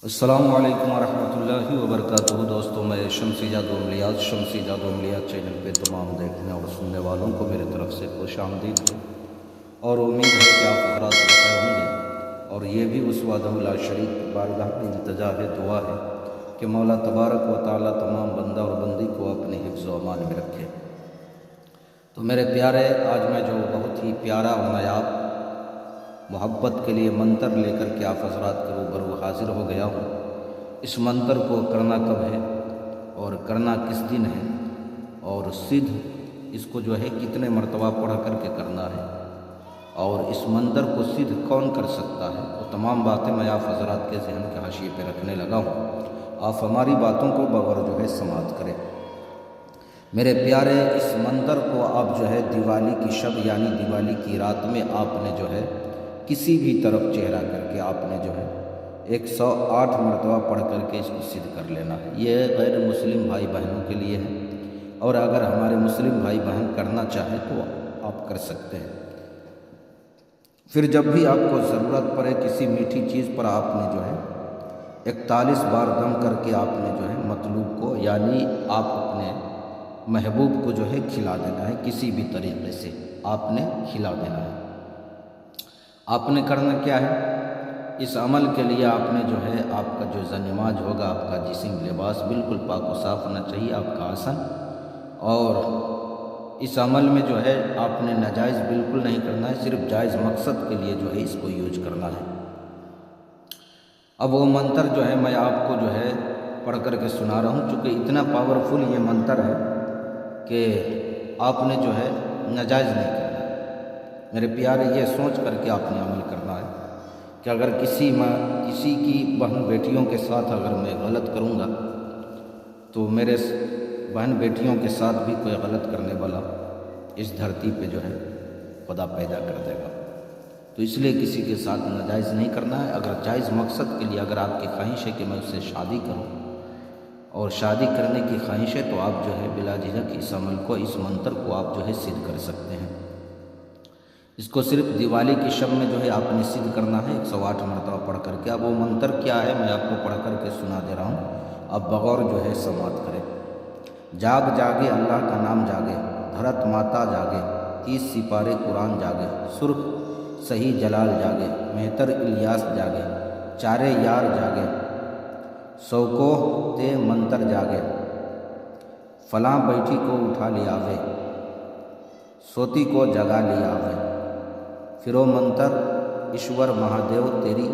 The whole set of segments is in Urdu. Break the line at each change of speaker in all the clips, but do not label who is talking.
السلام علیکم ورحمۃ اللہ وبرکاتہ۔ دوستوں، میں شمسی جادو عملیات چینل پہ تمام دیکھنے اور سننے والوں کو میرے طرف سے خوش آمدید ہے، اور امید ہے کہ آپ حضرات بخیر ہوں گے۔ اور یہ بھی اس وعدہ لا شریک کی بارگاہ میں التجا ہے، دعا ہے کہ مولا تبارک و تعالیٰ تمام بندہ اور بندی کو اپنے حفظ و امان میں رکھے۔ تو میرے پیارے، آج میں جو بہت ہی پیارا اور نایاب محبت کے لیے منتر لے کر کے آپ حضرات کے روبرو حاضر ہو گیا ہوں۔ اس منتر کو کرنا کب ہے اور کرنا کس دن ہے، اور سدھ اس کو جو ہے کتنے مرتبہ پڑھ کر کے کرنا ہے، اور اس منتر کو سدھ کون کر سکتا ہے، وہ تمام باتیں میں آپ حضرات کے ذہن کے حاشیے پہ رکھنے لگا ہوں۔ آپ ہماری باتوں کو بغور جو ہے سماعت کریں۔ میرے پیارے، اس منتر کو آپ جو ہے دیوالی کی شب یعنی دیوالی کی رات میں آپ نے جو ہے کسی بھی طرف چہرہ کر کے آپ نے جو ہے 108 مرتبہ پڑھ کر کے اس کو سدھ کر لینا ہے۔ یہ غیر مسلم بھائی بہنوں کے لیے ہے، اور اگر ہمارے مسلم بھائی بہن کرنا چاہے تو آپ کر سکتے ہیں۔ پھر جب بھی آپ کو ضرورت پڑے کسی میٹھی چیز پر، آپ نے جو ہے 41 بار دم کر کے آپ نے جو ہے مطلوب کو یعنی آپ اپنے محبوب کو جو ہے کھلا دینا ہے، کسی بھی طریقے سے آپ نے کھلا دینا ہے۔ آپ نے کرنا کیا ہے، اس عمل کے لیے آپ نے جو ہے آپ کا جو نماز ہوگا، آپ کا جسم لباس بالکل پاک و صاف ہونا چاہیے، آپ کا آسن، اور اس عمل میں جو ہے آپ نے ناجائز بالکل نہیں کرنا ہے، صرف جائز مقصد کے لیے جو ہے اس کو یوز کرنا ہے۔ اب وہ منتر جو ہے میں آپ کو جو ہے پڑھ کر کے سنا رہا ہوں، چونکہ اتنا پاورفل یہ منتر ہے کہ آپ نے جو ہے ناجائز نہیں کرنا ہے۔ میرے پیارے، یہ سوچ کر کے آپ نے عمل کرنا ہے کہ اگر کسی کی بہن بیٹیوں کے ساتھ اگر میں غلط کروں گا تو میرے بہن بیٹیوں کے ساتھ بھی کوئی غلط کرنے والا اس دھرتی پہ جو ہے خدا پیدا کر دے گا۔ تو اس لیے کسی کے ساتھ ناجائز نہیں کرنا ہے۔ اگر جائز مقصد کے لیے اگر آپ کی خواہش ہے کہ میں اس سے شادی کروں اور شادی کرنے کی خواہش ہے، تو آپ جو ہے بلا جھجک اس عمل کو، اس منتر کو آپ جو ہے سدھ کر سکتے ہیں۔ اس کو صرف دیوالی کی شب میں جو ہے آپ نے سدھ کرنا ہے 108 مرتبہ پڑھ کر کے۔ اب وہ منتر کیا ہے میں آپ کو پڑھ کر کے سنا دے رہا ہوں، آپ بغور جو ہے سماعت کریں۔ جاگ جاگے اللہ کا نام جاگے، دھرت ماتا جاگے، 30 سپارے قرآن جاگے، سرخ صحیح جلال جاگے، مہتر الیاس جاگے، چارے یار جاگے، سوکوہ تے منتر جاگے، فلاں بیٹھی کو اٹھا لیا آوے، سوتی کو جگا لیا آوے، پھرو منتر ایشور مہادیو تیری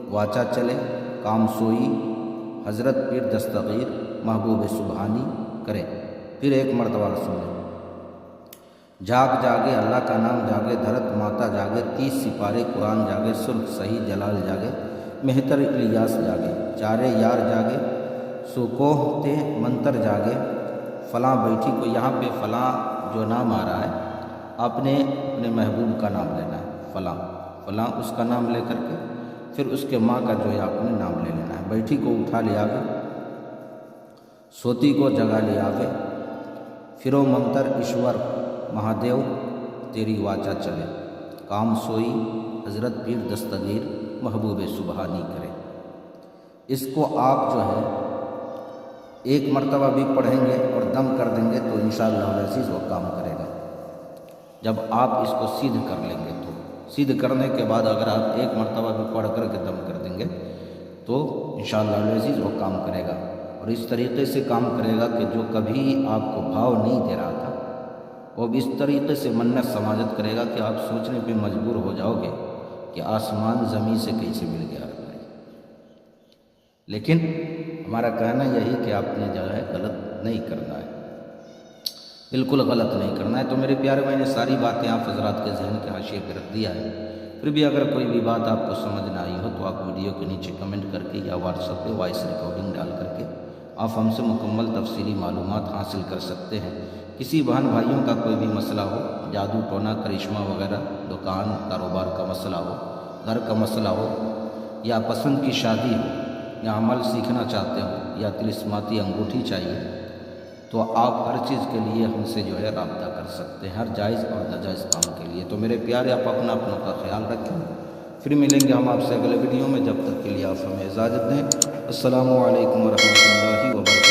واچا چلے، کام سوئی حضرت پیر دستگیر محبوب سبحانی کرے۔ پھر ایک مرتبہ سن لیں۔ جاگ جاگے اللہ کا نام جاگے، دھرت ماتا جاگے، 30 سپارے قرآن جاگے، سرخ صحیح جلال جاگے، مہتر الیاس جاگے، چارے یار جاگے، سوکوہ تے منتر جاگے، فلاں بیٹھی کو، یہاں پہ فلاں جو نام آ رہا ہے آپ نے اپنے محبوب کا نام لینا ہے، فلاں فلاں اس کا نام لے کر کے پھر اس کے ماں کا جو ہے آپ نے نام لے لینا ہے۔ بیٹھی کو اٹھا لیا آوے، سوتی کو جگا لیا آوے، پھرو منتر ایشور مہادیو تیری واچا چلے، کام سوئی حضرت پیر دستگیر محبوب سبحانی کرے۔ اس کو آپ جو ہے ایک مرتبہ بھی پڑھیں گے اور دم کر دیں گے تو انشاءاللہ العزیز وہ کام کرے گا۔ جب آپ اس کو سدھ کر لیں گے تو سدھ کرنے کے بعد اگر آپ ایک مرتبہ بھی پڑھ کر کے دم کر دیں گے تو انشاءاللہ العزیز وہ کام کرے گا، اور اس طریقے سے کام کرے گا کہ جو کبھی آپ کو بھاؤ نہیں دے رہا تھا وہ بھی اس طریقے سے منت سماجت کرے گا کہ آپ سوچنے پہ مجبور ہو جاؤ گے کہ آسمان زمین سے کیسے مل گیا۔ لیکن ہمارا کہنا یہی کہ آپ نے جو ہے غلط نہیں کرنا ہے، بالکل غلط نہیں کرنا ہے۔ تو میرے پیارے، میں نے ساری باتیں آپ حضرات کے ذہن کے حاشیے پہ رکھ دیا ہے۔ پھر بھی اگر کوئی بھی بات آپ کو سمجھ نہ آئی ہو تو آپ ویڈیو کے نیچے کمنٹ کر کے یا واٹس ایپ پہ وائس ریکارڈنگ ڈال کر کے آپ ہم سے مکمل تفصیلی معلومات حاصل کر سکتے ہیں۔ کسی بہن بھائیوں کا کوئی بھی مسئلہ ہو، جادو ٹونا کرشمہ وغیرہ، دکان کاروبار کا مسئلہ ہو، گھر کا مسئلہ ہو، یا پسند کی شادی ہو، یا عمل سیکھنا چاہتے ہو، یا طلسماتی انگوٹھی چاہیے، تو آپ ہر چیز کے لیے ہم سے جو ہے رابطہ کر سکتے ہیں، ہر جائز اور ناجائز کام کے لیے۔ تو میرے پیارے، آپ اپنا کا خیال رکھیں، پھر ملیں گے ہم آپ سے اگلے ویڈیو میں، جب تک کے لیے آپ ہمیں اجازت دیں۔ السلام علیکم ورحمۃ اللہ وبرکاتہ۔